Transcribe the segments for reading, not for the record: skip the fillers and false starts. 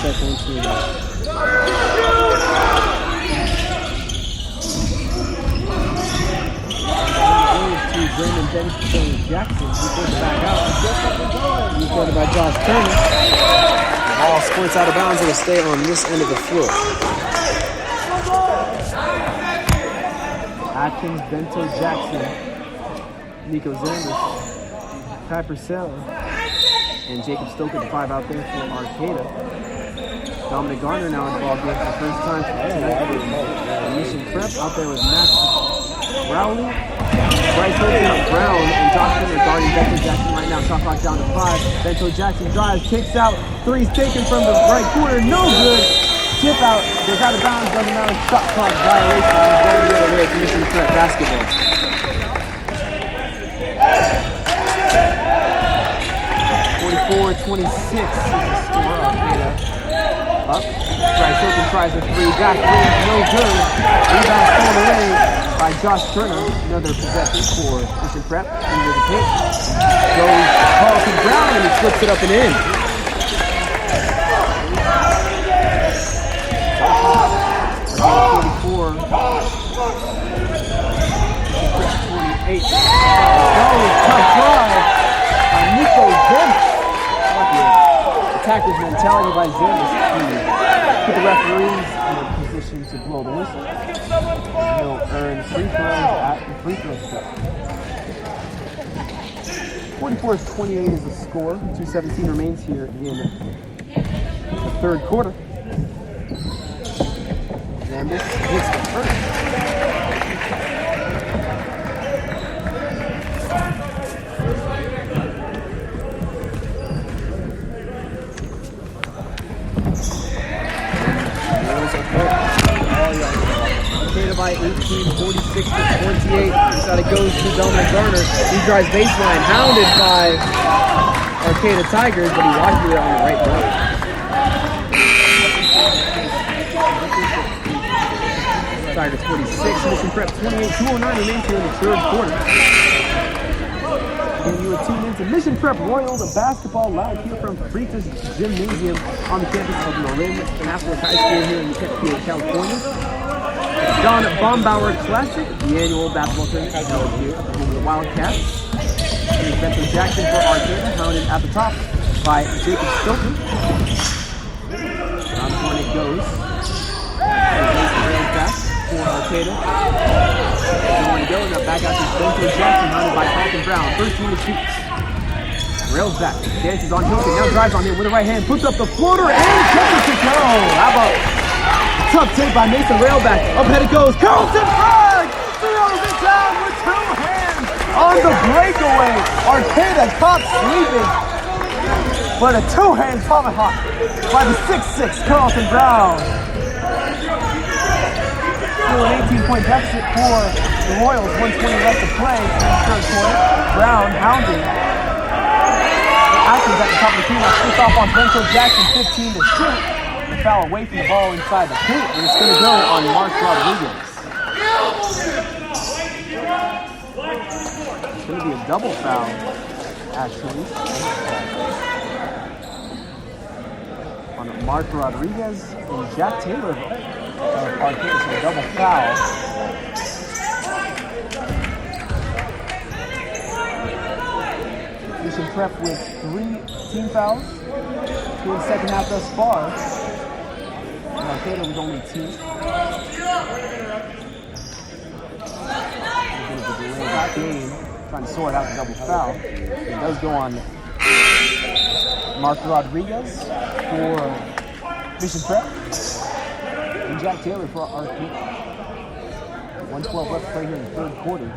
check on team. Brandon Benson Jackson, he puts it back out. Recorded by Josh Turner. The ball squirts out of bounds. It'll stay on this end of the floor. Atkins, Bento Jackson, Nico Zanders, Ty Purcell, and Jacob Stoker, the 5 out there for Arcata. Dominic Garner now in the ball game for the first time tonight. Mission Prep out there with Max Rowley, Bryce Hilton, Brown, and Josh Turner guarding Bento Jackson right now. Shot clock down to 5. Bento Jackson drives, kicks out. 3's taken from the right corner, no good. Tip out, goes out of bounds, doesn't matter. Shot clock violation. He's going the other way for Mission Prep basketball. 44-26 is the score. Arcata up. Bryce Hilton tries a 3. Back range, no good. Rebound thrown away by Josh Turner. Another possession for Mission Prep. Into the paint. Goes Carlton Brown and he flips it up and in. 44. 28. Tough drive by Nico Zanders. Attacker's mentality by Zanders to put the referees in a position to blow the whistle. He'll earn free throws at the free throw spot. 44-28 is the score. 2:17 remains here in the third quarter. Zanders hits the first. Arcata by 18, 46-28. Inside it goes to Dominic Garner. He drives baseline, hounded by Arcata Tigers, but he locked it on the right block. Tigers 46, Mission Prep 28, 2:09 remains here in the third quarter. And you are tuned into Mission Prep Royal, the basketball live here from Fritas Gymnasium on the campus of Marin Catholic High School here in Petfield, California. John Bombauer Classic, the annual basketball tournament held here in the Wildcats. Here's Benton Jackson for Arcata, hounded at the top by Jacob Stoker. On the point it goes. Back for Arcata. Nowhere to go. Now back out to Benton Jackson, hounded by Carlton Brown. 13 to shoot. Rails back. Dances on Hilton. Now drives on him with the right hand. Puts up the floater and catches it. How about tough take by Mason Railback. Up it goes. Carlton Brown throws it down with 2 hands on the breakaway. Arcata caught sleeping. But a 2-hand tomahawk by the 6'6" Carlton Brown. Still an 18-point deficit for the Royals. 1:20 left to play in the third quarter. Brown hounding. Atkins at the top of the key. Now switch off on Bento Jackson. 15 to shoot. The foul away from the ball inside the paint, and it's going to go on Mark Rodriguez. It's going to be a double foul, actually, on Mark Rodriguez and Jack Taylor of Arcata, so a double foul. Mission Prep with 3 team fouls in the second half thus far. Arcata with only 2. Game, trying to sort out the double foul. It does go on Mark Rodriguez for Mission Prep and Jack Taylor for Arcata. 1:12 left to play here in the third quarter.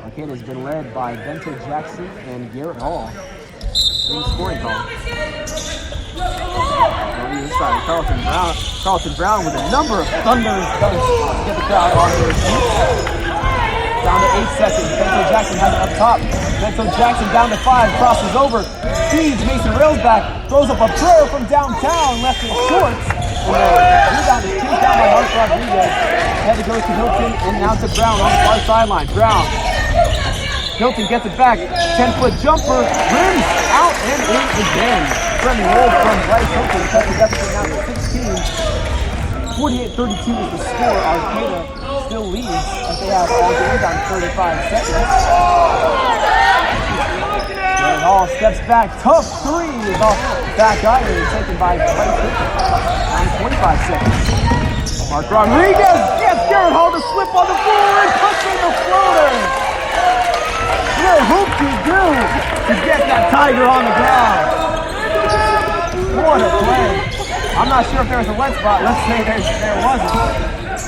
Arcata has been led by Bento Jackson and Garrett Hall in the scoring column. On the inside, Carlton Brown with a number of thunders dunks to get the crowd on their feet. Down to 8 seconds. Bento Jackson has it up top. Bento Jackson down to 5, crosses over, feeds Mason Railsback, throws up a prayer from downtown, left in shorts. And the rebound is kicked down by Mark Rodriguez. Head goes to Hilton and now to Brown on the far sideline. Brown. Hilton gets it back. 10-foot jumper, rims out and in again. friendly roll from Bryce Hilton to cut the deficit down to 16. 48-32 is the score. Arcata still leads as they have all game down 35 seconds. Jared Hall steps back. Tough three is off back iron taken by Bryce Hilton. Down 25 seconds. Mark Rodriguez gets Jared Hall to slip on the floor and puts in the floater. What hooped he do to get that Tiger on the ground? What a play. I'm not sure if there was a wet spot. Let's say there wasn't.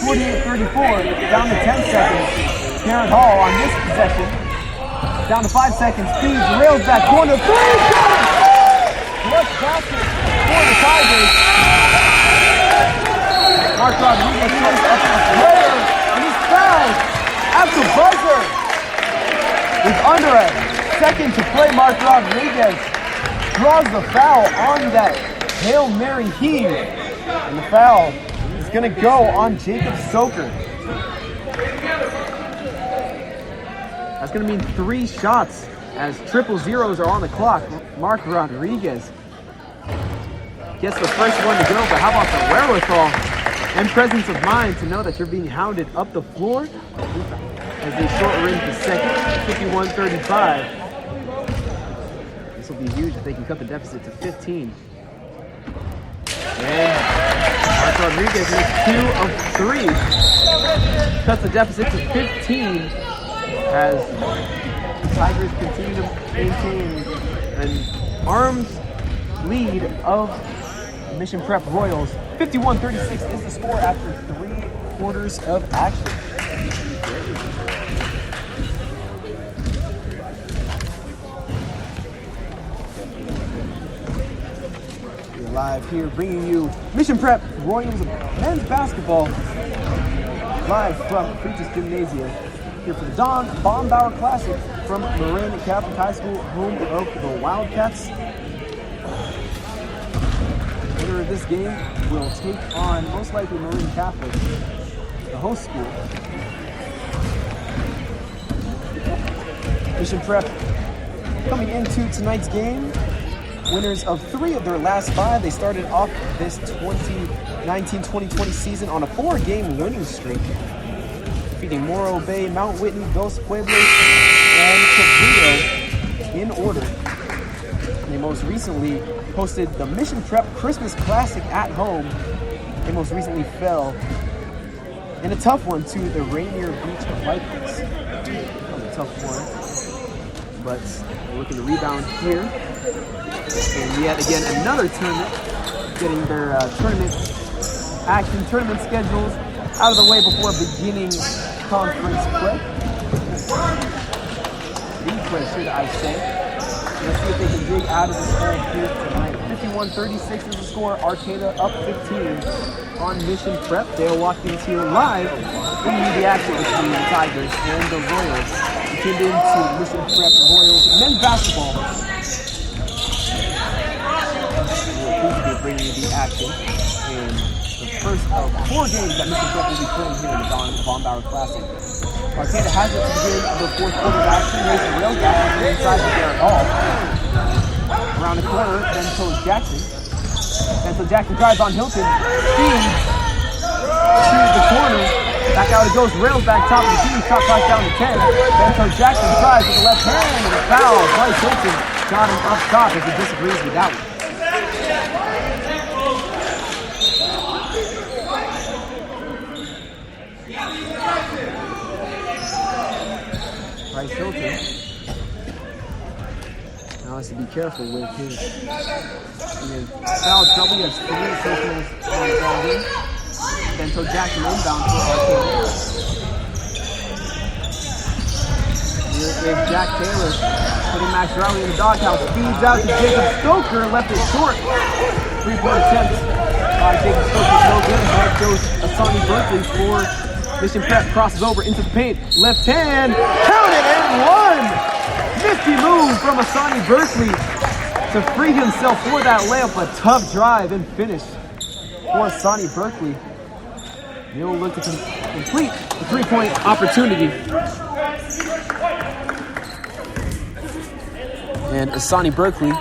48-34, down to 10 seconds. Jared Hall on this possession. Down to 5 seconds. Feeds, rails back, corner, three, got it! Clutch basket for the Tigers. Mark Rodriguez comes up to the player, and he's fouled at the buzzer. With under a second to play, Mark Rodriguez draws the foul on that Hail Mary heave. And the foul is going to go on Jacob Stoker. That's going to mean 3 shots as triple zeros are on the clock. Mark Rodriguez gets the first one to go, but how about the wherewithal and presence of mind to know that you're being hounded up the floor as they short-range the second, 51-35. This will be huge if they can cut the deficit to 15. And Mark Rodriguez makes 2 of 3. Cuts the deficit to 15 as the Tigers continue to maintain an armed lead of Mission Prep Royals. 51-36 is the score after 3 quarters of action. We're live here bringing you Mission Prep Royals men's basketball live from Creatures Gymnasium here for the Don Baumbauer Classic from Marin Catholic High School, home of the Wildcats. Winner of this game will take on most likely Marin Catholic, the host school. Mission Prep coming into tonight's game, winners of 3 of their last 5. They started off this 2019-2020 season on a 4-game winning streak, defeating Morro Bay, Mount Whitney, Dos Pueblos, and Quevedo in order. They most recently hosted the Mission Prep Christmas Classic at home. They most recently fell in a tough one to the Rainier Beach Vikings. That was a tough one, but they're looking to rebound here. And yet again, another tournament, getting their tournament schedules out of the way before beginning conference play. League play, should I say. Let's see if they can dig out of this hole here tonight. 51-36 is the score. Arcata up 15 on Mission Prep. Dale Watkins here live bringing you the action between the Tigers and the Royals. You tuned in to Mission Prep Royals men's basketball. We're pleased to be bringing you the action in the first of 4 games that Mission Prep will be playing here in the Don Baumbauer Classic. Arcata has it to begin the 4th quarter of action. Mason rails back inside to Jared Hall. Around the corner, Bento Jackson. Bento Jackson drives on Hilton. Feeds to the corner. Back out it goes. Rails back top of the team. Shot clock down to 10. Bento Jackson tries with the left hand and a foul. Bryce Hilton got him up top as he disagrees with that one. Bryce Hilton now has to be careful with his foul trouble. He has 3 personals on the ball here. Bento Jackson inbound for Arcata. Here is Jack Taylor putting Max Riley in the doghouse. Feeds out to Jacob Stoker, left it short. 3-point attempt by Jacob Stoker, no good. Back goes Asani Berkeley for Mission Prep, crosses over into the paint. Left hand, count it and 1! Nifty move from Asani Berkeley to free himself for that layup. A tough drive and finish for Asani Berkeley. He'll look to complete the 3-point opportunity. And Asani Berkeley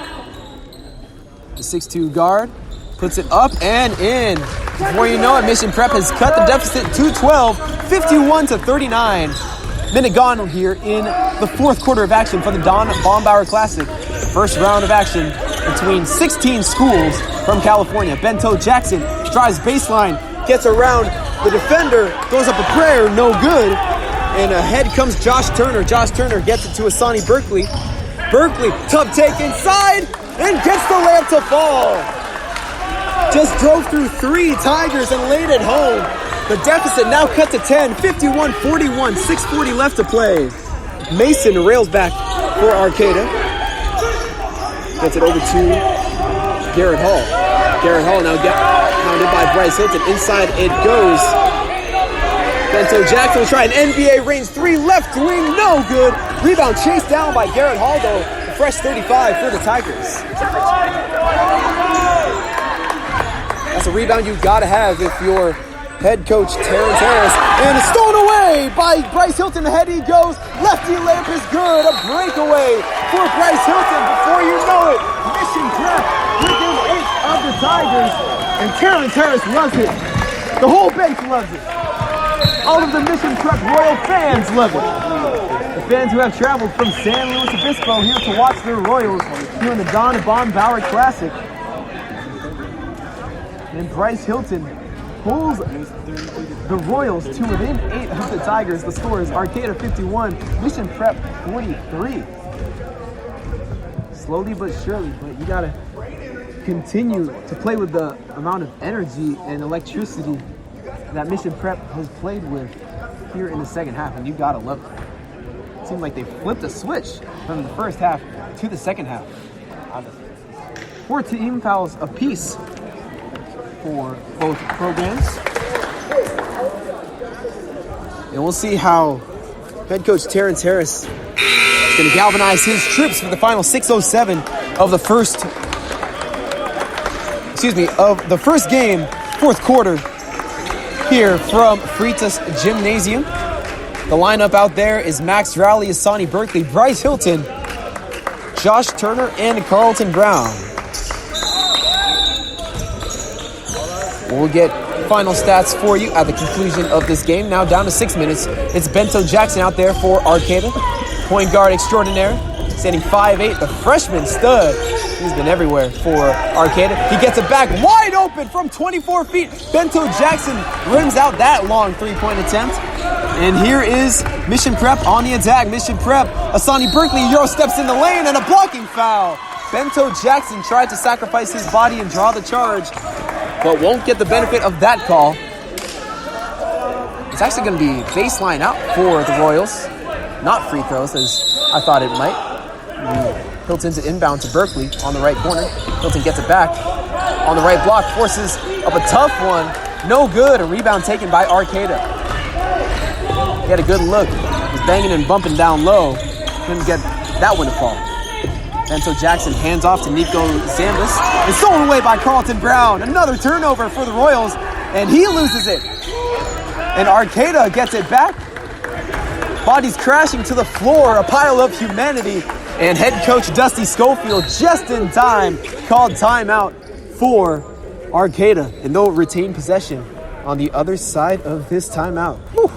The 6'2 guard puts it up and in. Before you know it, Mission Prep has cut the deficit to 12, 51-39. Minute gone here in the fourth quarter of action for the Don Baumbauer Classic. First round of action between 16 schools from California. Bento Jackson drives baseline, gets around the defender, goes up a prayer, no good. And ahead comes Josh Turner. Josh Turner gets it to Asani Berkeley. Berkeley, tough take inside, and gets the layup to fall. Just drove through 3 Tigers and laid it home. The deficit now cut to 10, 51-41, 6:40 left to play. Mason rails back for Arcata. Gets it over to Garrett Hall. Garrett Hall now pounded by Bryce Hilton. Inside it goes. Bento Jackson will try an NBA range 3 left wing, no good. Rebound chased down by Garrett Hall though. A fresh 35 for the Tigers. That's a rebound you gotta have if you're head coach Terrence Harris. And it's stolen away by Bryce Hilton. Ahead he goes. Lefty layup is good. A breakaway for Bryce Hilton. Before you know it, Mission Prep within 8 of the Tigers. And Terrence Harris loves it. The whole bench loves it. All of the Mission Prep Royal fans love it. The fans who have traveled from San Luis Obispo here to watch their Royals here in the Don Baumbauer Classic. And Bryce Hilton pulls the Royals to within 8 of the Tigers. The score is Arcata 51, Mission Prep 43. Slowly but surely, but you gotta continue to play with the amount of energy and electricity that Mission Prep has played with here in the second half, and you gotta love it. It seemed like they flipped a switch from the first half to the second half. 4 team fouls apiece for both programs. And we'll see how head coach Terrence Harris is going to galvanize his troops for the final 6:07 of the first game, fourth quarter here from Freitas Gymnasium. The lineup out there is Max Rowley, Asani Berkeley, Bryce Hilton, Josh Turner, and Carlton Brown. We'll get final stats for you at the conclusion of this game. Now down to 6 minutes. It's Bento Jackson out there for Arcata. Point guard extraordinaire, standing 5'8", the freshman stud. He's been everywhere for Arcata. He gets it back wide open from 24 feet. Bento Jackson rims out that long three-point attempt. And here is Mission Prep on the attack. Mission Prep, Asani Berkeley Euro steps in the lane and a blocking foul. Bento Jackson tried to sacrifice his body and draw the charge, but won't get the benefit of that call. It's actually going to be baseline out for the Royals. Not free throws, as I thought it might. Hilton's inbound to Berkeley on the right corner. Hilton gets it back on the right block, forces up a tough one. No good. A rebound taken by Arcata. He had a good look. He's banging and bumping down low. Couldn't get that one to fall. Bento Jackson hands off to Nico Zambis. It's stolen away by Carlton Brown. Another turnover for the Royals, and he loses it. And Arcata gets it back. Bodies crashing to the floor, a pile of humanity. And head coach Dusty Schofield, just in time, called timeout for Arcata. And they'll retain possession on the other side of this timeout. Whew.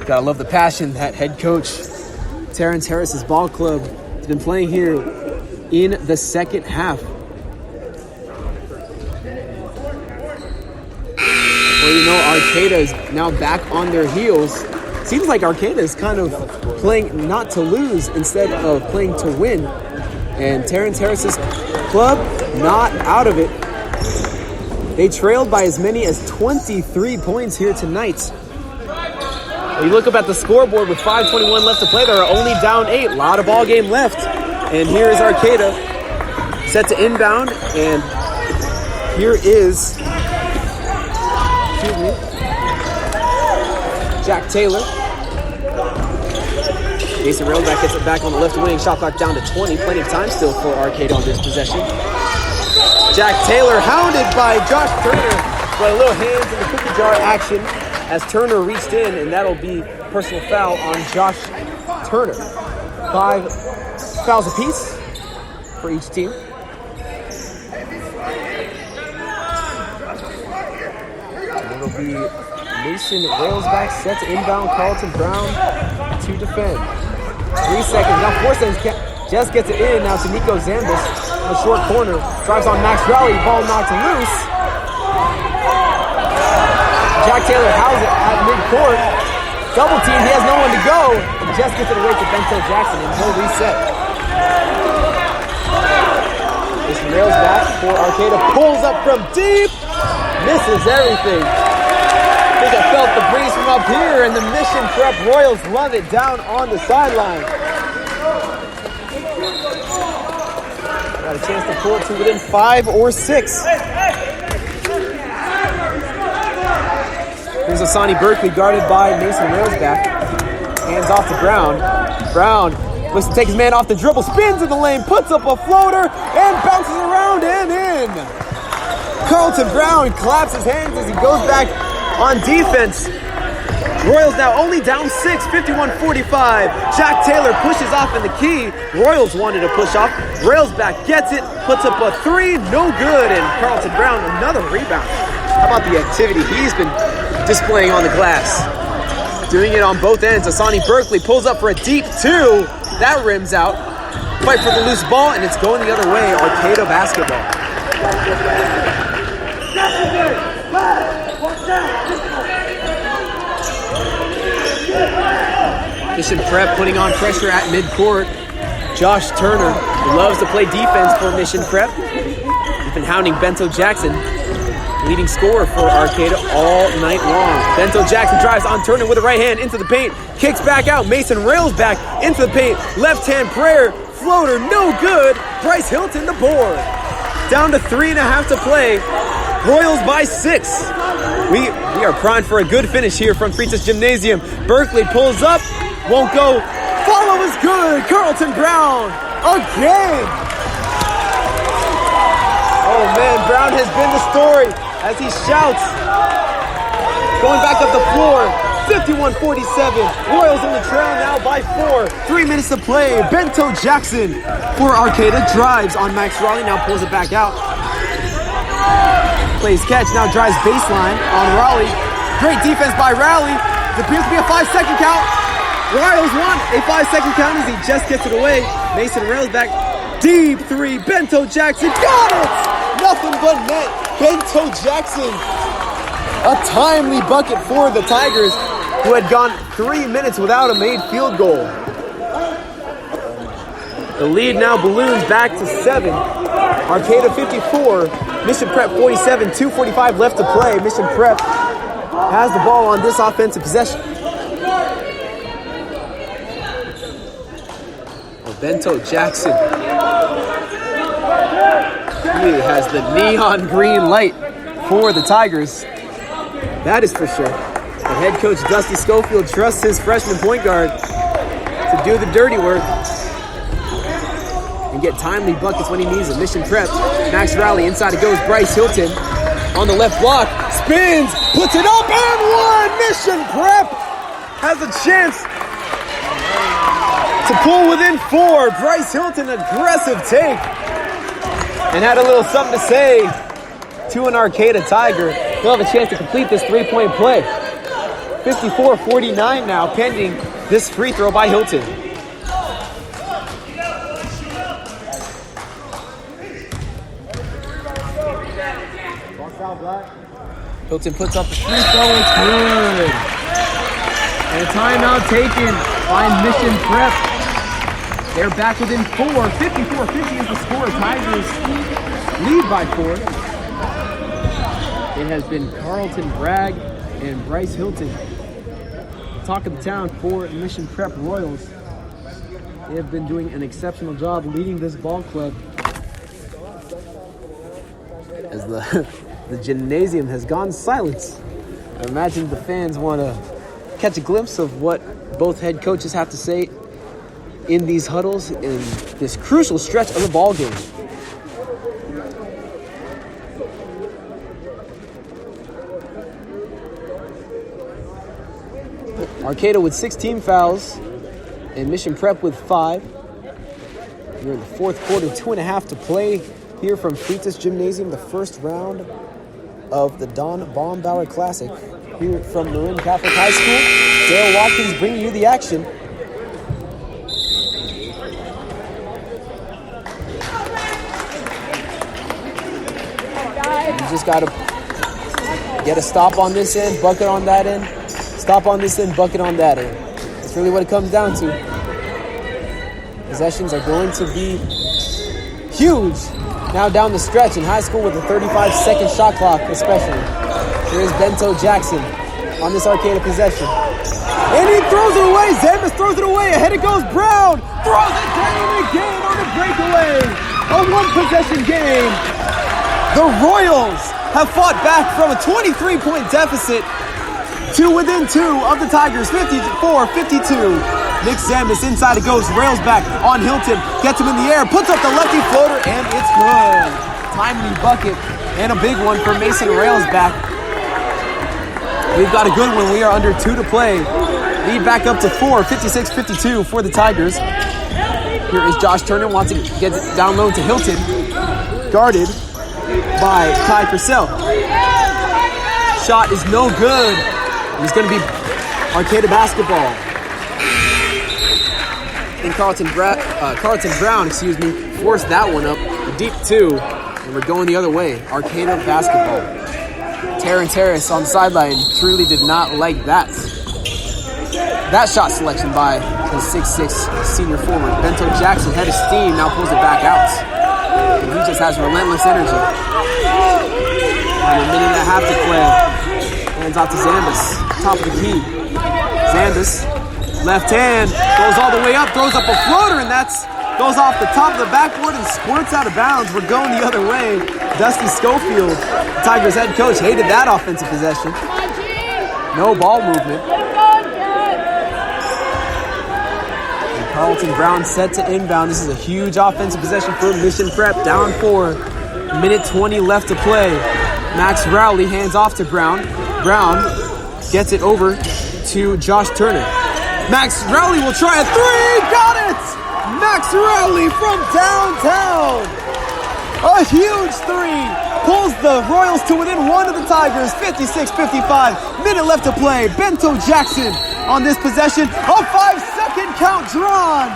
Gotta love the passion that head coach Terrence Harris's ball club has been playing here in the second half. Well, you know, Arcata is now back on their heels. Seems like Arcata is kind of playing not to lose instead of playing to win. And Terrence Harris's club not out of it. They trailed by as many as 23 points here tonight. You look up at the scoreboard with 5:21 left to play. They're only down 8. A lot of ball game left. And here is Arcata set to inbound. And here is Jack Taylor. Jason Railback gets it back on the left wing. Shot clock down to 20. Plenty of time still for Arcata on this possession. Jack Taylor hounded by Josh Turner. But a little hands in the cookie jar action as Turner reached in, and that'll be personal foul on Josh Turner. 5 fouls apiece for each team. And it'll be Mason Railsback set to inbound. Carlton Brown to defend. 3 seconds, now 4 seconds. Just gets it in now to Nico Zambis in the short corner. Drives on Max Rowley, ball knocked loose. Jack Taylor has it at midcourt. Double team, he has no one to go. And just gets it away to Bento Jackson and he'll reset. This rails back for Arcata. Pulls up from deep. Misses everything. I think I felt the breeze from up here, and the Mission Prep Royals love it down on the sideline. Got a chance to pull it to within 5 or 6. Here's Asani Berkeley guarded by Mason Railsback. Hands off to Brown. Brown looks to take his man off the dribble, spins in the lane, puts up a floater, and bounces around and in. Carlton Brown claps his hands as he goes back on defense. Royals now only down 6, 51-45. Jack Taylor pushes off in the key. Royals wanted to push off. Railsback gets it, puts up a 3, no good, and Carlton Brown another rebound. How about the activity he's been displaying on the glass? Doing it on both ends. Asani Berkeley pulls up for a deep 2. That rims out. Fight for the loose ball, and it's going the other way. Arcata basketball. Mission Prep putting on pressure at midcourt. Josh Turner loves to play defense for Mission Prep. He's been hounding Bento Jackson, leading scorer for Arcata all night long. Bento Jackson drives on Turner with the right hand into the paint. Kicks back out. Mason rails back into the paint. Left hand prayer. Floater, no good. Bryce Hilton the board. Down to 3.5 to play. Royals by 6. We are primed for a good finish here from Freitas Gymnasium. Berkeley pulls up. Won't go. Follow is good. Carlton Brown again. Oh man, Brown has been the story as he shouts. Going back up the floor. 51-47. Royals in the trail now by 4. 3 minutes to play. Bento Jackson for Arcata drives on Max Raleigh. Now pulls it back out. Plays catch. Now drives baseline on Raleigh. Great defense by Raleigh. It appears to be a 5-second count. Royals want a 5-second count as he just gets it away. Mason rails back. Deep 3. Bento Jackson got it. Nothing but net. Bento Jackson. A timely bucket for the Tigers, who had gone 3 minutes without a made field goal. The lead now balloons back to 7. Arcata 54, Mission Prep 47, 2:45 left to play. Mission Prep has the ball on this offensive possession. Bento Jackson. He has the neon green light for the Tigers. That is for sure. But head coach Dusty Schofield trusts his freshman point guard to do the dirty work and get timely buckets when he needs them. Mission Prep. Max Raleigh inside it goes. Bryce Hilton on the left block. Spins. Puts it up and one. Mission Prep has a chance to pull within 4. Bryce Hilton, aggressive take. And had a little something to say to an Arcata Tiger. He'll have a chance to complete this 3-point play. 54-49 now, pending this free throw by Hilton. Hilton puts up the free throw, it's good. And a timeout taken by Mission Prep. They're back within 4. 54-50 is the score. Tigers lead by 4. It has been Carlton Bragg and Bryce Hilton. Talk of the town for Mission Prep Royals. They have been doing an exceptional job leading this ball club as the gymnasium has gone silent. I imagine the fans want to catch a glimpse of what both head coaches have to say in these huddles in this crucial stretch of the ball game. Arcata with 16 fouls, and Mission Prep with 5. We're in the fourth quarter, 2.5 to play here from Freitas Gymnasium, the first round of the Don Baumbauer Classic here from Marin Catholic High School. Dale Watkins bringing you the action. You just got to get a stop on this end, bucket on that end. Stop on this end, bucket on that end. That's really what it comes down to. Possessions are going to be huge now down the stretch in high school with a 35-second shot clock especially. Here is Bento Jackson on this Arcata possession. And he throws it away. Zambas throws it away. Ahead it goes. Brown throws it down again on a breakaway. A one-possession game. The Royals have fought back from a 23-point deficit to within 2 of the Tigers, 54-52. Nick Zambas inside it goes, rails back on Hilton, gets him in the air, puts up the lefty floater, and it's good. Timely bucket, and a big one for Mason Railsback. We've got a good one. We are under 2 to play. Lead back up to 4, 56-52 for the Tigers. Here is Josh Turner, wants to get it down low to Hilton. Guarded by Ty Purcell. Shot is no good. It's going to be Arcata basketball. And Carlton Brown, forced that one up. A deep 2, and we're going the other way. Arcata basketball. Terrence Harris on the sideline truly did not like that. That shot selection by the 6'6 senior forward. Bento Jackson, head of steam, now pulls it back out. And he just has relentless energy. And a minute and a half to play. Hands off to Zambas. Top of the key. Zambas, left hand, goes all the way up, throws up a floater, and goes off the top of the backboard and squirts out of bounds. We're going the other way. Dusty Schofield, the Tigers head coach, hated that offensive possession. No ball movement. And Carlton Brown set to inbound. This is a huge offensive possession for Mission Prep. Down 4. Minute 20 left to play. Max Rowley hands off to Brown. Brown gets it over to Josh Turner. Max Rowley will try a 3. Got it! Max Rowley from downtown. A huge 3. Pulls the Royals to within 1 of the Tigers. 56-55. Minute left to play. Bento Jackson on this possession. A 5-second count drawn.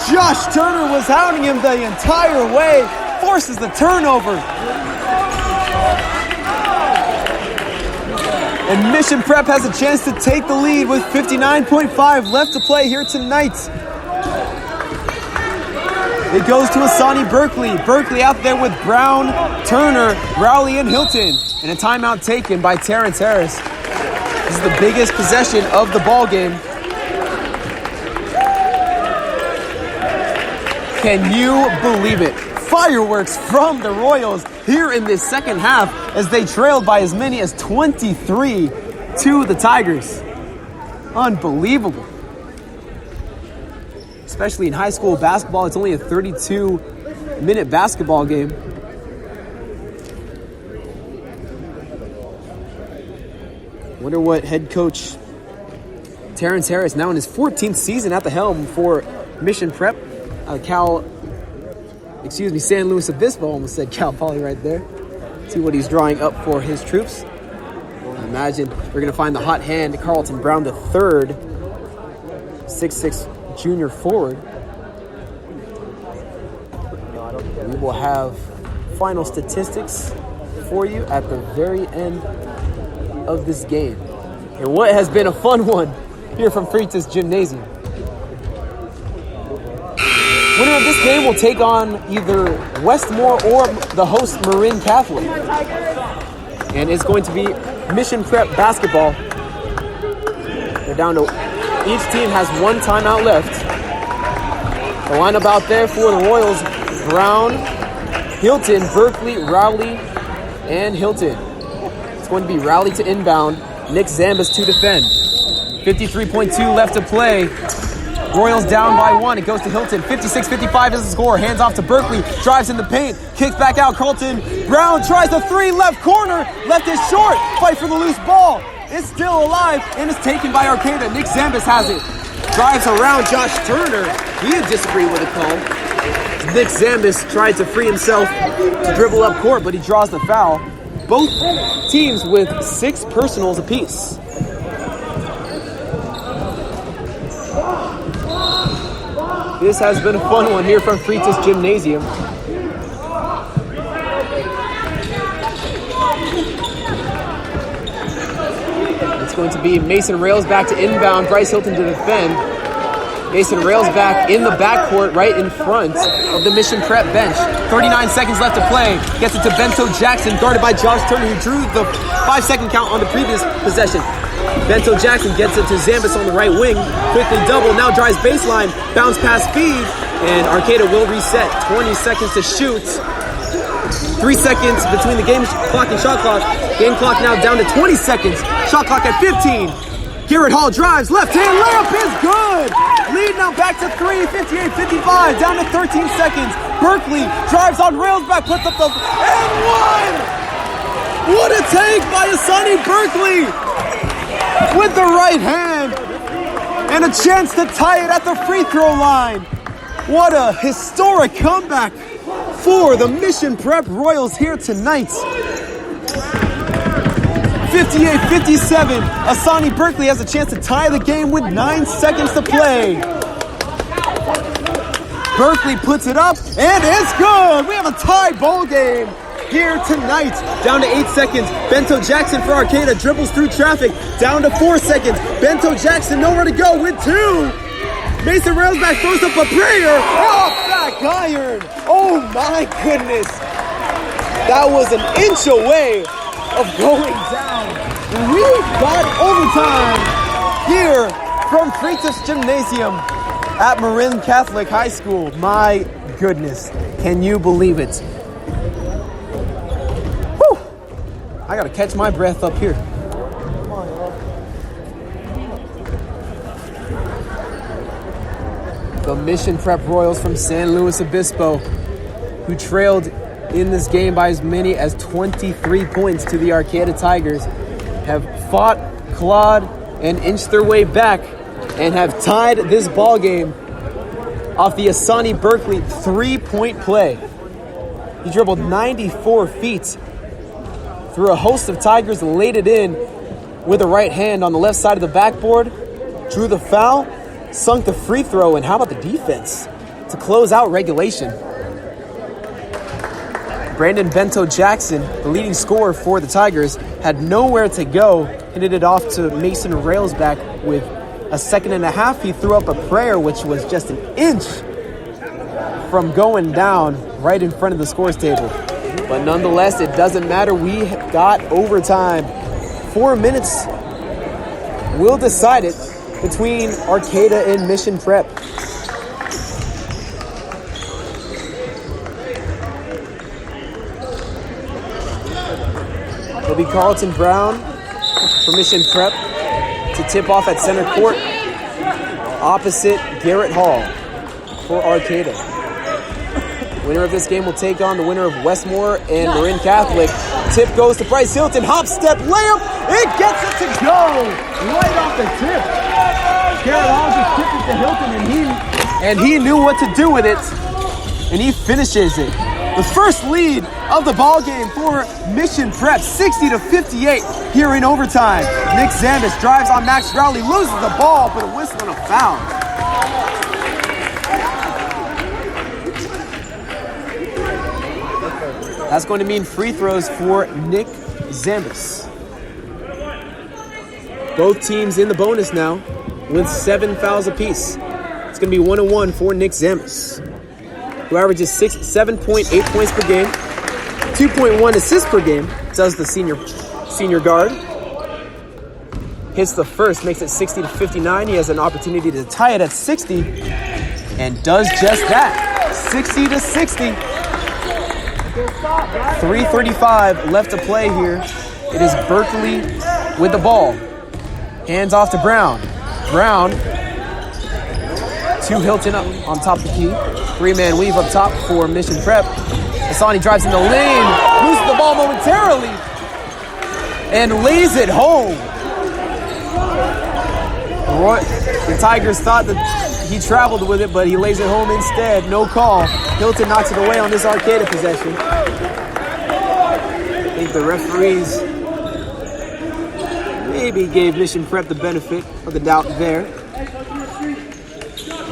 Josh Turner was hounding him the entire way. Forces the turnover. And Mission Prep has a chance to take the lead with 59.5 left to play here tonight. It goes to Asani Berkeley. Berkeley out there with Brown, Turner, Rowley, and Hilton. And a timeout taken by Terrence Harris. This is the biggest possession of the ball game. Can you believe it? Fireworks from the Royals here in this second half as they trailed by as many as 23 to the Tigers. Unbelievable. Especially in high school basketball, it's only a 32-minute basketball game. Wonder what head coach Terrence Harris, now in his 14th season at the helm for Mission Prep, San Luis Obispo, almost said Cal Poly right there. See what he's drawing up for his troops. I imagine we're going to find the hot hand, Carlton Brown, the third 6'6 junior forward. We will have final statistics for you at the very end of this game. And what has been a fun one here from Freitas Gymnasium. Winner of this game will take on either Westmore or the host Marin Catholic. And it's going to be Mission Prep basketball. They're down to, each team has 1 timeout left. The lineup out there for the Royals, Brown, Hilton, Berkeley, Rowley, and Hilton. It's going to be Rowley to inbound, Nick Zambas to defend. 53.2 left to play. Royals down by 1. It goes to Hilton. 56-55 is the score. Hands off to Berkeley. Drives in the paint. Kicks back out. Carlton Brown tries the 3 left corner. Left is short. Fight for the loose ball. It's still alive and it's taken by Arcata. Nick Zambas has it. drives around Josh Turner. He would disagree with the call. Nick Zambis tried to free himself to dribble up court, but he draws the foul. Both teams with 6 personals apiece. This has been a fun one here from Freitas Gymnasium. It's going to be Mason Rails back to inbound, Bryce Hilton to defend. Mason Rails back in the backcourt right in front of the Mission Prep bench. 39 seconds left to play. Gets it to Bento Jackson, guarded by Josh Turner, who drew the 5-second count on the previous possession. Bento Jackson gets it to Zambis on the right wing. Quickly double, now drives baseline. Bounce pass feed, and Arcata will reset. 20 seconds to shoot. 3 seconds between the game clock and shot clock. Game clock now down to 20 seconds. Shot clock at 15. Garrett Hall drives, left hand layup is good. Lead now back to 3, 58-55, down to 13 seconds. Berkeley drives on rails back, puts up the, and one! What a take by Asani Berkeley with the right hand. And a chance to tie it at the free throw line. What a historic comeback for the Mission Prep Royals here tonight. 58-57, Asani Berkeley has a chance to tie the game with 9 seconds to play. Berkeley puts it up, and it's good! We have a tie ball game here tonight. Down to 8 seconds, Bento Jackson for Arcata dribbles through traffic. Down to 4 seconds, Bento Jackson nowhere to go with 2. Mason Railsback throws up a prayer, off back iron. Oh my goodness. That was an inch away of going down. We got overtime here from Freitas Gymnasium at Marin Catholic High School. My goodness, can you believe it? Whew. I gotta catch my breath up here. The Mission Prep Royals from San Luis Obispo, who trailed in this game by as many as 23 points to the Arcata Tigers, have fought, clawed, and inched their way back and have tied this ball game off the Asani Berkeley 3-point play. He dribbled 94 feet through a host of Tigers, laid it in with a right hand on the left side of the backboard, drew the foul, sunk the free throw, and how about the defense to close out regulation? Brandon Bento Jackson, the leading scorer for the Tigers, had nowhere to go, handed it off to Mason Railsback with a second and a half. He threw up a prayer, which was just an inch from going down right in front of the scores table. But nonetheless, it doesn't matter. We got overtime. 4 minutes will decide it between Arcata and Mission Prep. It'll be Carlton Brown for Mission Prep to tip off at center court opposite Garrett Hall for Arcata. Winner of this game will take on the winner of Westmore and Marin Catholic. Tip goes to Bryce Hilton. Hop step layup. It gets it to go right off the tip. Garrett Hall just tipped it to Hilton, and he knew what to do with it, and he finishes it. The first lead of the ball game for Mission Prep, 60-58 here in overtime. Nick Zambis drives on Max Rowley, loses the ball, but a whistle and a foul. That's going to mean free throws for Nick Zambis. Both teams in the bonus now with 7 fouls apiece. It's going to be 1-1 for Nick Zambis, who averages 7.8 points per game, 2.1 assists per game, does the senior guard. Hits the first, makes it 60-59. He has an opportunity to tie it at 60, and does just that. 60-60. 3:35 left to play here. It is Berkeley with the ball. Hands off to Brown. Brown to Hilton up on top of the key. 3-man weave up top for Mission Prep. Asani drives in the lane, loses the ball momentarily, and lays it home. The Tigers thought that he traveled with it, but he lays it home instead. No call. Hilton knocks it away on this Arcata possession. I think the referees maybe gave Mission Prep the benefit of the doubt there.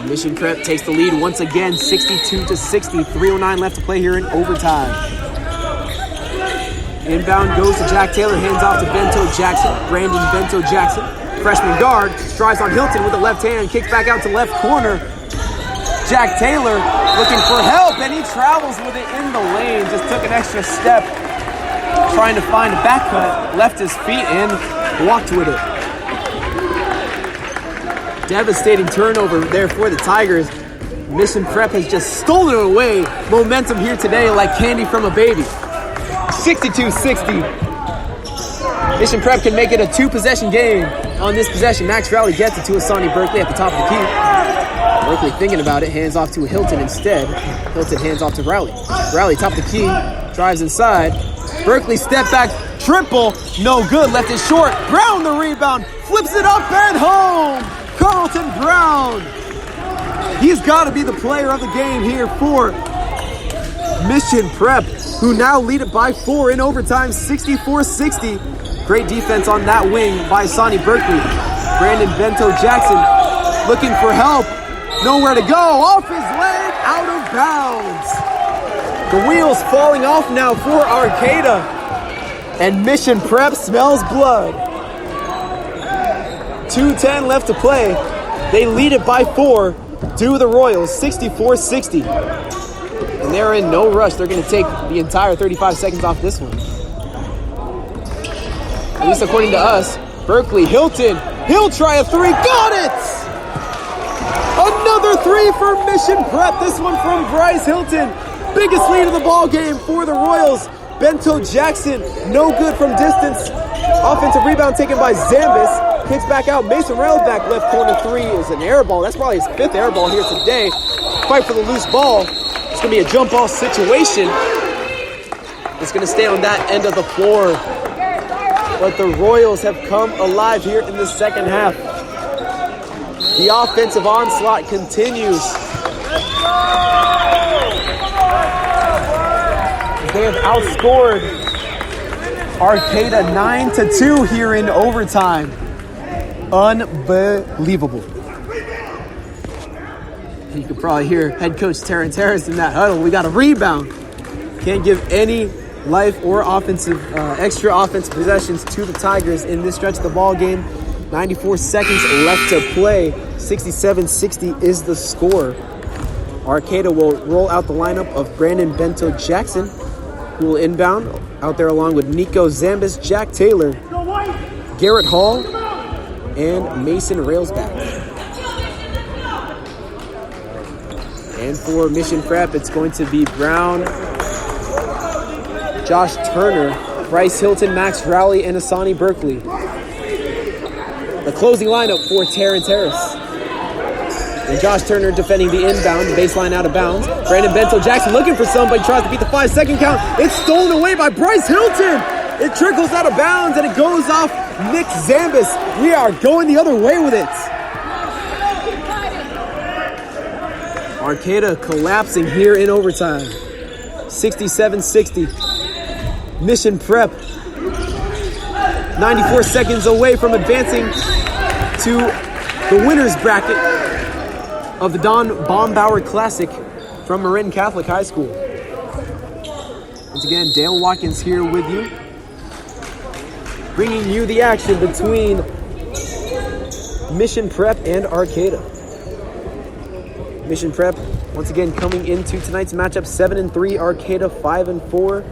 Mission Prep takes the lead once again, 62-60. 3:09 left to play here in overtime. Inbound goes to Jack Taylor, hands off to Bento Jackson. Brandon Bento Jackson, freshman guard, strives on Hilton with the left hand, kicks back out to left corner. Jack Taylor looking for help, and he travels with it in the lane. Just took an extra step, trying to find a back cut, left his feet and walked with it. Devastating turnover there for the Tigers. Mission Prep has just stolen away momentum here today like candy from a baby. 62-60. Mission Prep can make it a 2-possession game on this possession. Max Rowley gets it to Asani Berkeley at the top of the key. Berkeley thinking about it, hands off to Hilton instead. Hilton hands off to Rowley. Rowley top of the key, drives inside. Berkeley step back, triple, no good, left it short. Brown the rebound, flips it up and home. Carlton Brown. He's got to be the player of the game here for Mission Prep, who now lead it by 4 in overtime, 64-60. Great defense on that wing by Sonny Berkeley. Brandon Bento Jackson looking for help. Nowhere to go. Off his leg, out of bounds. The wheels falling off now for Arcata. And Mission Prep smells blood. 2:10 left to play. They lead it by 4 to the Royals, 64-60. And they're in no rush. They're going to take the entire 35 seconds off this one. At least according to us. Berkeley, Hilton. He'll try a 3. Got it! Another 3 for Mission Prep. This one from Bryce Hilton. Biggest lead of the ball game for the Royals. Bento Jackson, no good from distance. Offensive rebound taken by Zambis. Kicks back out. Mason Railback left corner 3 is an air ball. That's probably his 5th air ball here today. Fight for the loose ball. It's going to be a jump ball situation. It's going to stay on that end of the floor. But the Royals have come alive here in the second half. The offensive onslaught continues. They have outscored Arcata 9-2 here in overtime. Unbelievable. You can probably hear head coach Terrence Harris in that huddle. We got a rebound. Can't give any life or extra offensive possessions to the Tigers in this stretch of the ball game. 94 seconds left to play. 67-60 is the score. Arcata will roll out the lineup of Brandon Bento Jackson, who will inbound out there along with Nico Zambis, Jack Taylor, Garrett Hall, and Mason Railsback. And for Mission Prep, it's going to be Brown, Josh Turner, Bryce Hilton, Max Rowley, and Asani Berkeley. The closing lineup for Terrence Harris. And Josh Turner defending the inbound, baseline out of bounds. Brandon Bento Jackson looking for somebody, tries to beat the 5-second count. It's stolen away by Bryce Hilton. It trickles out of bounds and it goes off Nick Zambis. We are going the other way with it. Arcata collapsing here in overtime. 67-60. Mission Prep 94 seconds away from advancing to the winner's bracket of the Don Bombauer Classic from Marin Catholic High School. Once again, Dale Watkins here with you, bringing you the action between Mission Prep and Arcata. Mission Prep, once again, coming into tonight's matchup 7-3, Arcata 5-4.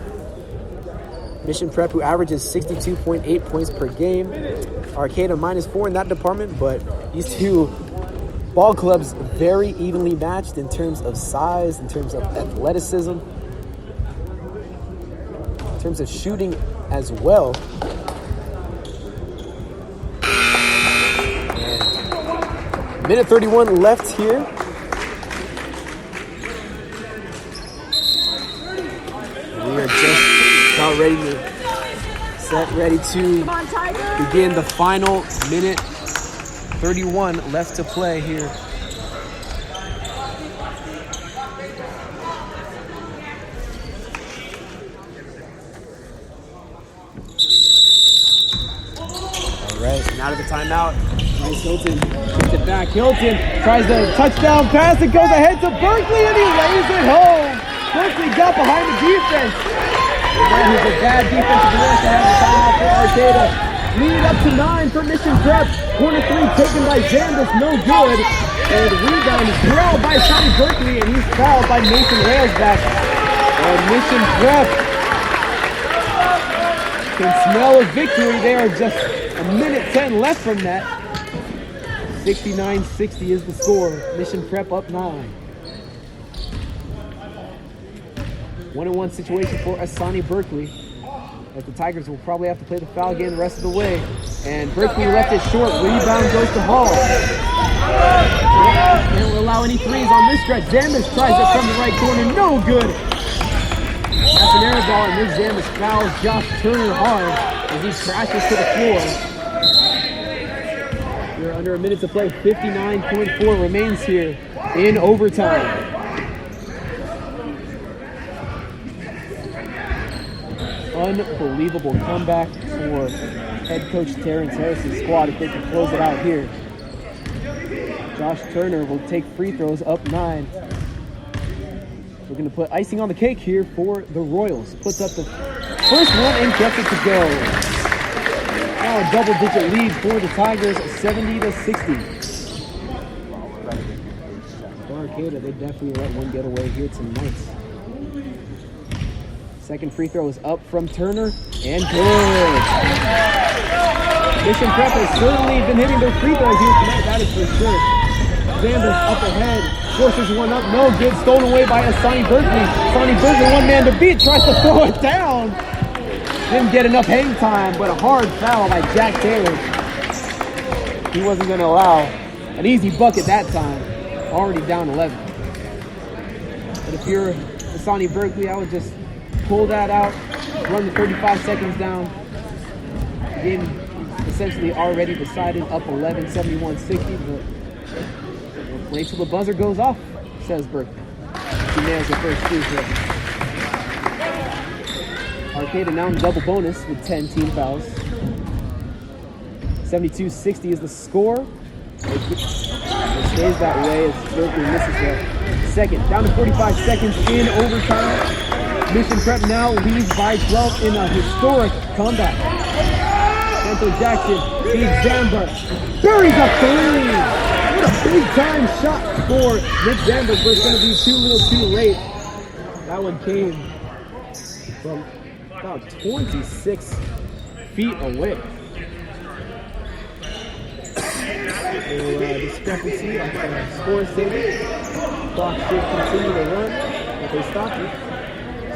Mission Prep, who averages 62.8 points per game. Arcata -4 in that department, but these two ball clubs very evenly matched in terms of size, in terms of athleticism, in terms of shooting as well. And minute 31 left here. We are just about ready to begin the final minute 31 left to play here. All right, and out of the timeout, nice Hilton gets it back. Hilton tries the touchdown pass. It goes ahead to Berkeley, and he lays it home. Berkeley got behind the defense. That was a bad defensive rush to have the timeout for Arcata. Lead up to 9 for Mission Prep. Corner 3 taken by Zambus, no good. And the rebound is grabbed by Sonny Berkeley, and he's fouled by Mason Railsback. And Mission Prep can smell a victory. They are just a minute 10 left from that. 69-60 is the score. Mission Prep up 9. 1-on-1 situation for Asani Berkeley. But the Tigers will probably have to play the foul game the rest of the way. And Berkeley left it short. Rebound goes to Hall. They don't allow any threes on this stretch. Zambus tries it from the right corner. No good. That's an air ball, and Nick Zambus fouls Josh Turner hard as he crashes to the floor. We're under a minute to play. 59.4 remains here in overtime. Unbelievable comeback for head coach Terrence Harris's squad if they can close it out here. Josh Turner will take free throws up 9. We're going to put icing on the cake here for the Royals. Puts up the first one and gets it to go. Now a double-digit lead for the Tigers, 70-60. For Arcata, they definitely let one get away here tonight. Second free throw is up from Turner, and good. Mission Prep has certainly been hitting their free throws here tonight, that is for sure. Zambus up ahead, forces one up, no good, stolen away by Asani Berkeley. Asani Berkeley, one man to beat, tries to throw it down. Didn't get enough hang time, but a hard foul by Jack Taylor. He wasn't going to allow an easy bucket that time, already down 11. But if you're Asani Berkeley, I would just pull that out, run the 35 seconds down. The game essentially already decided, up 11, 71-60, but we'll play till the buzzer goes off, says Berkeley. He nails the first free throw. Arcata now in double bonus with 10 team fouls. 72-60 is the score. It stays that way as Berkeley misses the second. Down to 45 seconds in overtime. Mission Prep now leads by 12 in a historic comeback. Santo Jackson feeds Zambus. Buries a three! What a big-time shot for Nick Zambus, but it's going to be too little too late. That one came from about 26 feet away. Discrepancy on the score table. Clock should continue to run, but they stopped it.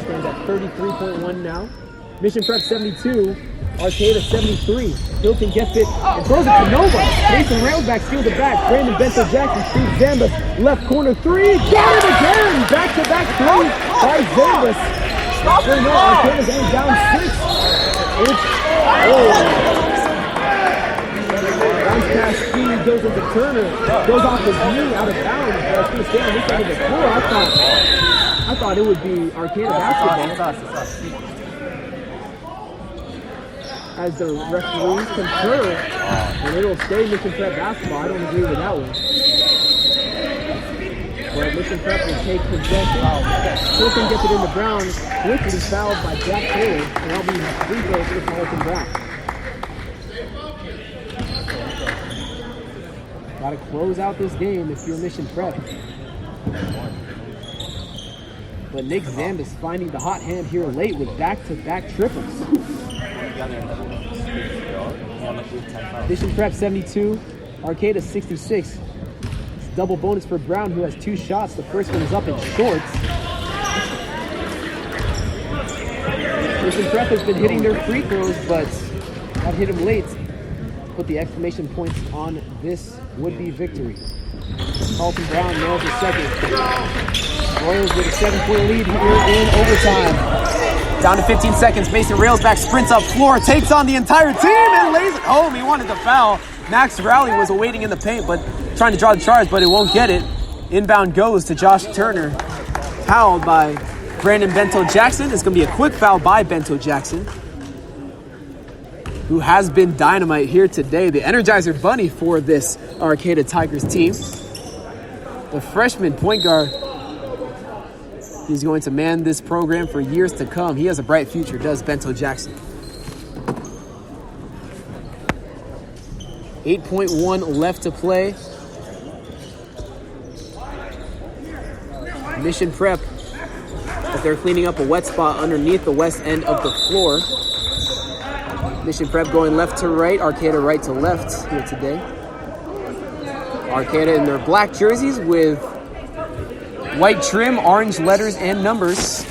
Stands at 33.1 now. Mission Prep 72, Arcata 73. Hilton gets it and throws it to nobody. Mason Railsback steals it back. Brandon Bento Jackson shoots Zambus. Left corner 3. Got it again! Back-to-back 3 by Zambus. No, Arcata's only down 6. It's bounce pass speed goes into Turner. Goes off his knee out of bounds. But it's going to stay on this side of the floor. I thought it would be Arcata basketball. As the referees concur, and it'll stay Mission Prep basketball. I don't agree with that one. But Mission Prep will take possession. Hilton gets it into Brown. Quickly fouled by Jack Taylor. And that'll be free throw for Carlton Brown. Gotta close out this game if you're Mission Prep. But Nick Zambus finding the hot hand here late with back-to-back triples. Mission Prep 72, Arcata 66. It's double bonus for Brown, who has 2 shots. The first one is up in shorts. Mission Prep has been hitting their free throws, but not hit them late. Put the exclamation points on this would-be victory. Carlton Brown nails the second. Royals with a 7-point lead here in overtime. Down to 15 seconds. Mason Railsback sprints up floor, takes on the entire team, and lays it home. He wanted to foul Max Rowley was awaiting in the paint, but trying to draw the charge, but it won't get it. Inbound goes to Josh Turner. Fouled by Brandon Bento Jackson. It's going to be a quick foul by Bento Jackson, who has been dynamite here today. The Energizer Bunny for this Arcata Tigers team. The freshman point guard. He's going to man this program for years to come. He has a bright future, does Bento Jackson. 8.1 left to play. Mission Prep, but they're cleaning up a wet spot underneath the west end of the floor. Mission Prep going left to right, Arcata right to left here today. Arcata in their black jerseys with white trim, orange letters and numbers,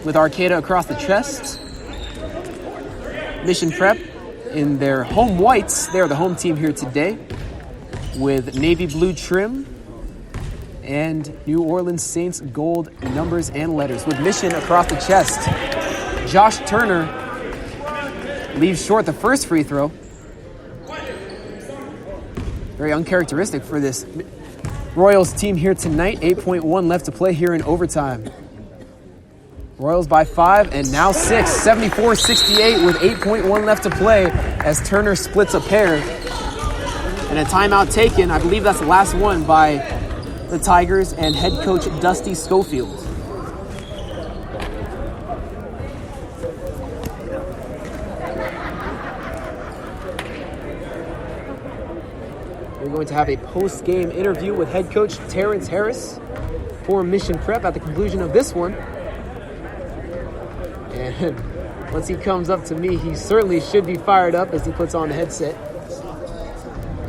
with Arcata across the chest. Mission Prep in their home whites, they're the home team here today, with navy blue trim and New Orleans Saints gold numbers and letters, with Mission across the chest. Josh Turner leaves short the first free throw. Very uncharacteristic for this Royals team here tonight. 8.1 left to play here in overtime. Royals by 5 and now 6. 74-68 with 8.1 left to play as Turner splits a pair. And a timeout taken. I believe that's the last one by the Tigers and head coach Dusty Schofield. We're going to have a post-game interview with head coach Terrence Harris for Mission Prep at the conclusion of this one. And once he comes up to me, he certainly should be fired up as he puts on the headset.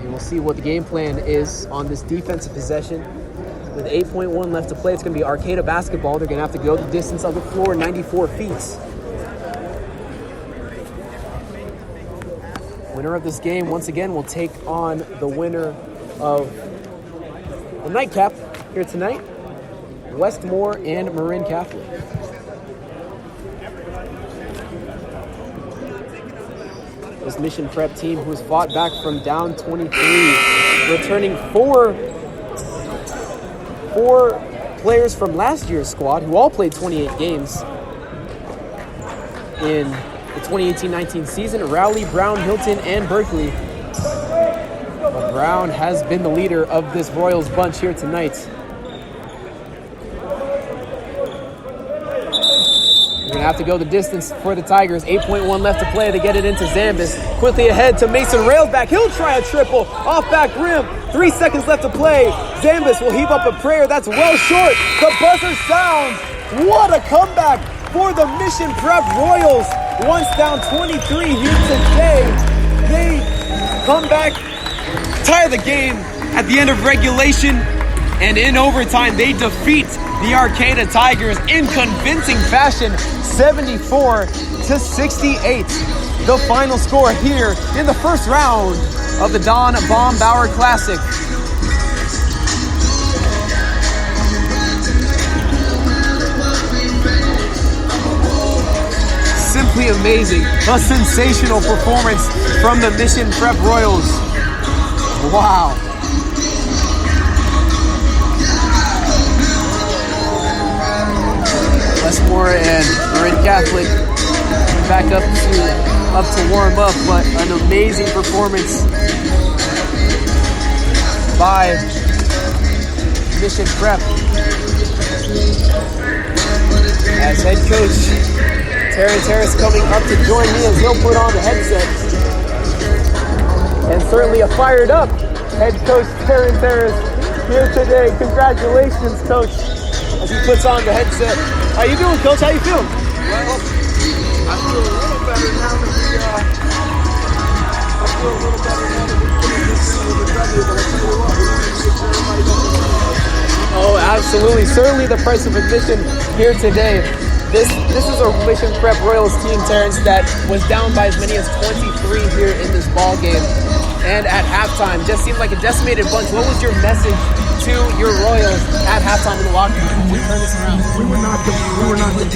And we'll see what the game plan is on this defensive possession. With 8.1 left to play, it's going to be Arcata basketball. They're going to have to go the distance of the floor, 94 feet. Winner of this game, once again, will take on the winner of the nightcap here tonight, Westmore and Marin Catholic. This Mission Prep team, who's fought back from down 23, returning four players from last year's squad, who all played 28 games in the 2018-19 season. Rowley, Brown, Hilton, and Berkeley. But Brown has been the leader of this Royals bunch here tonight. We're going to have to go the distance for the Tigers. 8.1 left to play to get it into Zambis. Quickly ahead to Mason Railsback. He'll try a triple. Off back rim. 3 seconds left to play. Zambis will heave up a prayer. That's well short. The buzzer sounds. What a comeback for the Mission Prep Royals. Once down 23 here today. They come back, tie the game at the end of regulation, and in overtime they defeat the Arcata Tigers in convincing fashion, 74-68. The final score here in the first round of the Don Baumauer Classic. Simply amazing. A sensational performance from the Mission Prep Royals. Wow. Westmore and Marin Catholic back up to warm up, but an amazing performance by Mission Prep. As head coach Terrence Harris coming up to join me as he'll put on the headset. And certainly a fired up head coach Terrence Harris here today. Congratulations, coach, as he puts on the headset. How you doing, coach? How you feel? Well, I feel a little better now that Oh, absolutely. Certainly the price of admission here today. This is a Mission Prep Royals team, Terrence, that was down by as many as 23 here in this ball game. And at halftime, just seemed like a decimated bunch. What was your message to your Royals at halftime in the locker room? We turn this around. we were not competing hard enough. We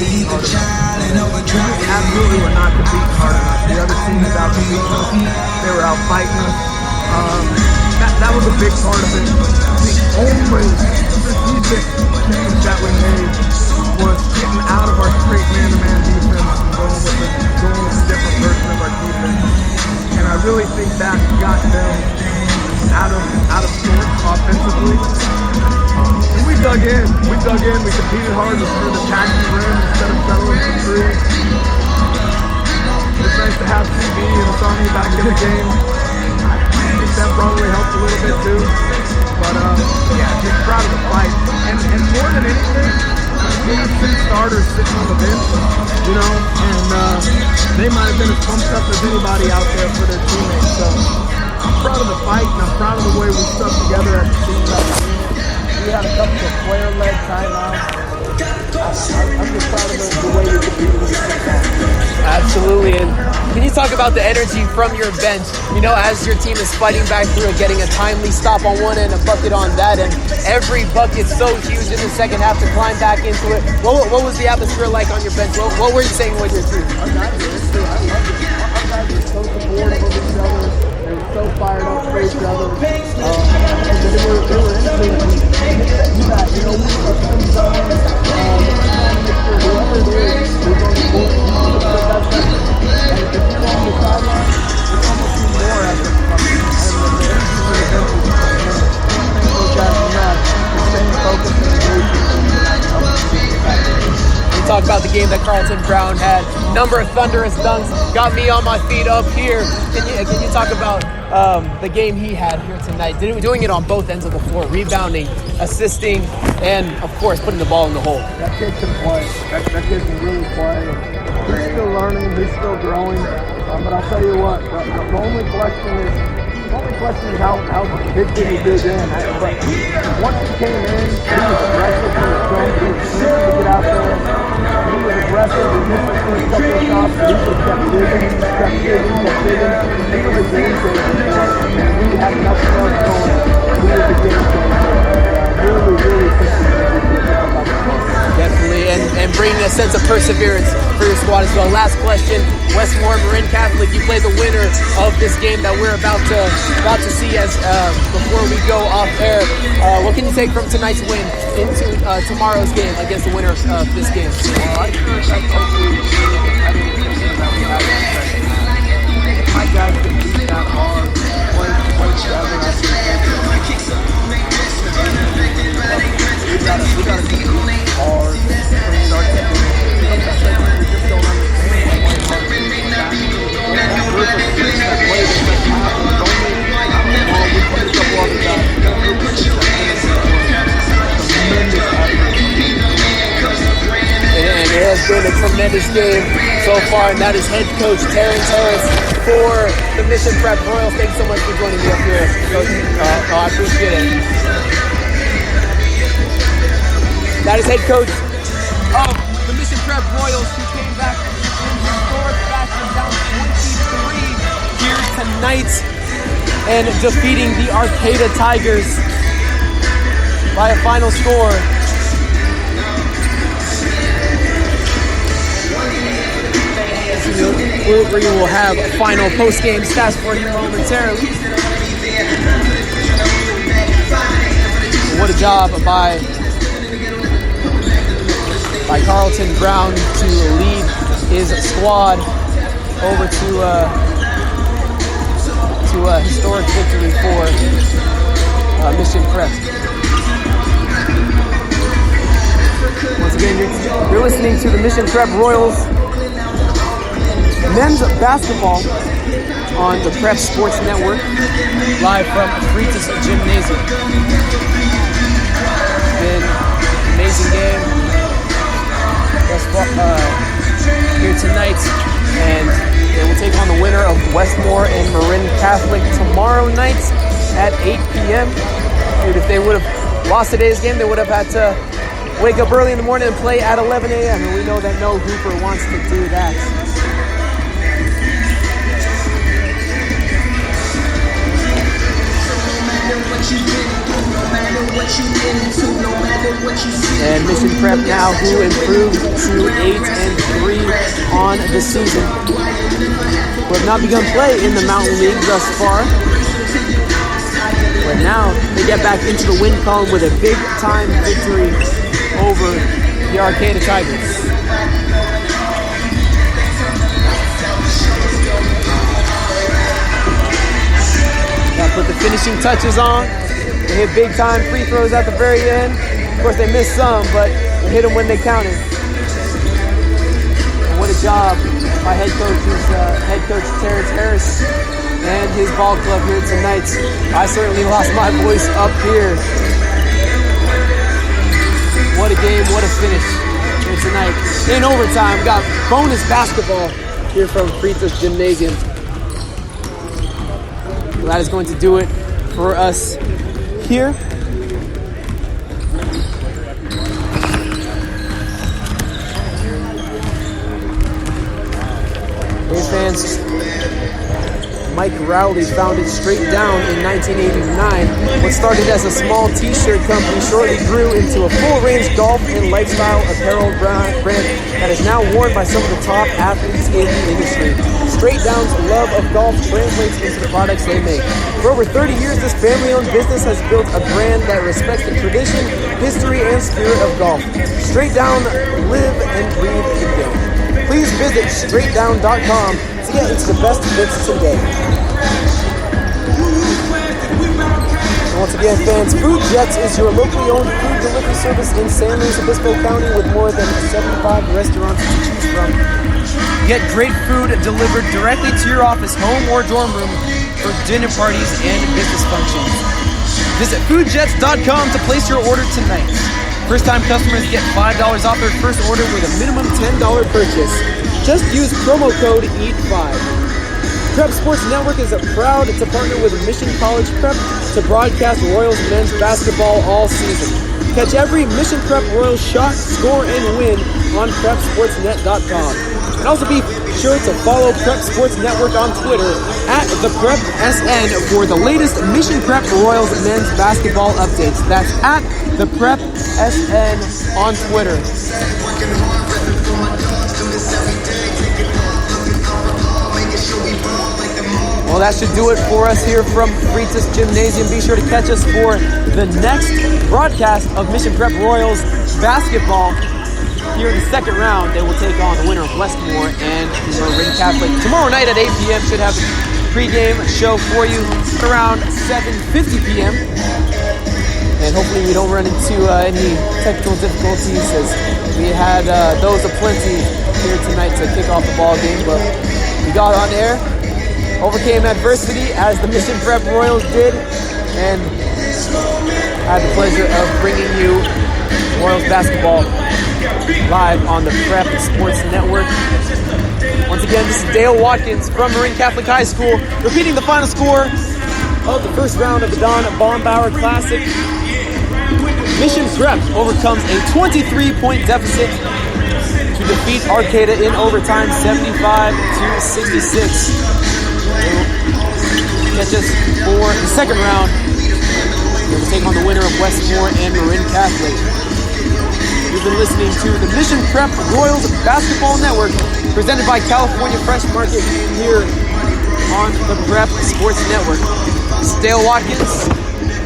absolutely were not competing hard enough. The other team was out competing us. They were out fighting us. That was a big part of it. The only strategic change that we made was getting out of our straight man-to-man defense and going with a different version of our defense. And I really think that got them out of sorts offensively. And we dug in. We competed hard. We started attacking the rim instead of settling for three. It's nice to have CB and Asani back in the game. I think that probably helped a little bit too. But yeah, just proud of the fight. And more than anything, we had 6 starters sitting on the bench, you know, and they might have been as pumped up as anybody out there for their teammates. So I'm proud of the fight, and I'm proud of the way we stuck together as a team. We had a couple of player-led timeouts. I'm just proud of the way we competed with the Absolutely. And can you talk about the energy from your bench, you know, as your team is fighting back through it, getting a timely stop on one end, a bucket on that, and every bucket so huge in the second half to climb back into it. What was the atmosphere like on your bench? What were you saying with your team? Our guys were so supportive of each other. They were so fired up for each other. And they were into it. You know, we were trying to make sure whoever it is was on the court, put that pressure. And if you're on the sideline, it's almost even more effort coming. And the energy for the bench is tremendous. Those guys are not staying focused and engaged. We talked about the game that Carlton Brown had. Number of thunderous dunks got me on my feet up here. Can you talk about the game he had here tonight? Doing it on both ends of the floor, rebounding, assisting, and of course putting the ball in the hole. That kid can play. That kid can really play. He's still learning. He's still growing. But I'll tell you what. The only question is how big did he dig in? But once he came in, he was aggressive from the front. He was easy to get out there. He was aggressive. He missed the first couple of shots, but he just kept digging. He was a game changer for us. And we had nothing else going. He was a game changer. Really Definitely, and bringing a sense of perseverance for your squad as well. Last question, Westmore Marin Catholic, you play the winner of this game that we're about to see as before we go off air. What can you take from tonight's win into tomorrow's game against the winner of this game? Well, I sure that's hopefully my guys can beat that hard, play together. We gotta compete hard from start to finish. Sometimes we just don't understand why it's hard to get back. That group of kids that play the second half is only, we put a couple other guys. That group of kids that play tremendous effort. And it has been a tremendous game so far, and that is head coach Terrence Harris for the Mission Prep Royals. Thanks so much for joining me up here, Coach. I appreciate it. That is head coach of the Mission Prep Royals, who came back in historic fashion, down 23 here tonight and defeating the Arcata Tigers by a final score. We will have final post-game stats for you momentarily. What a job by Carlton Brown to lead his squad over to a historic victory for Mission Prep. Once again, you're listening to the Mission Prep Royals men's basketball on the Prep Sports Network, live from Arcata Gymnasium. It's been an amazing game here tonight, and they will take on the winner of Westmore and Marin Catholic tomorrow night at 8 p.m. Dude, if they would have lost today's game, they would have had to wake up early in the morning and play at 11 a.m., and we know that no hooper wants to do that. And Mission Prep now, who improved to 8-3 on the season, who have not begun play in the Mountain League thus far. But now they get back into the win column with a big-time victory over the Arcata Tigers. Gotta put the finishing touches on. They hit big-time free throws at the very end. Of course, they missed some, but they hit them when they counted. And what a job by head coach Terrence Harris and his ball club here tonight. I certainly lost my voice up here. What a game, what a finish here tonight. In overtime, we got bonus basketball here from Fritas Gymnasium. Well, that is going to do it for us here. Hey fans, Mike Rowley founded Straight Down in 1989. What started as a small t-shirt company shortly grew into a full-range golf and lifestyle apparel brand that is now worn by some of the top athletes in the industry. Straight Down's love of golf translates into the products they make. For over 30 years, this family-owned business has built a brand that respects the tradition, history, and spirit of golf. Straight Down, live and breathe the game. Please visit straightdown.com to get into the best fits today. And once again, fans, Food Jets is your locally owned food delivery service in San Luis Obispo County with more than 75 restaurants to choose from. Get great food delivered directly to your office, home, or dorm room for dinner parties and business functions. Visit foodjets.com to place your order tonight. First-time customers get $5 off their first order with a minimum $10 purchase. Just use promo code EAT5. Prep Sports Network is proud to partner with Mission College Prep to broadcast Royals men's basketball all season. Catch every Mission Prep Royals shot, score, and win on PrepSportsNet.com. And also be sure to follow Prep Sports Network on Twitter at ThePrepSN for the latest Mission Prep Royals men's basketball updates. That's at ThePrepSN on Twitter. Well, that should do it for us here from Fritas Gymnasium. Be sure to catch us for the next broadcast of Mission Prep Royals basketball. Here in the second round, they will take on the winner of Westmore and Marin Catholic. Tomorrow night at 8 p.m. should have a pregame show for you around 7:50 p.m. And hopefully we don't run into any technical difficulties, as we had those aplenty here tonight to kick off the ball game. But we got on air, overcame adversity as the Mission Prep Royals did, and had the pleasure of bringing you Royals basketball live on the Prep Sports Network. Once again, this is Dale Watkins from Marin Catholic High School, repeating the final score of the first round of the Don Baumauer Classic. Mission Prep overcomes a 23-point deficit to defeat Arcata in overtime, 75-66. Catch us for the second round. We will take on the winner of Westmore and Marin Catholic. You've been listening to the Mission Prep Royals Basketball Network, presented by California Fresh Market here on the Prep Sports Network. This is Dale Watkins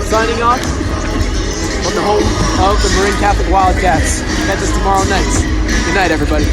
signing off from the home of the Marin Catholic Wildcats. Catch us tomorrow night. Good night, everybody.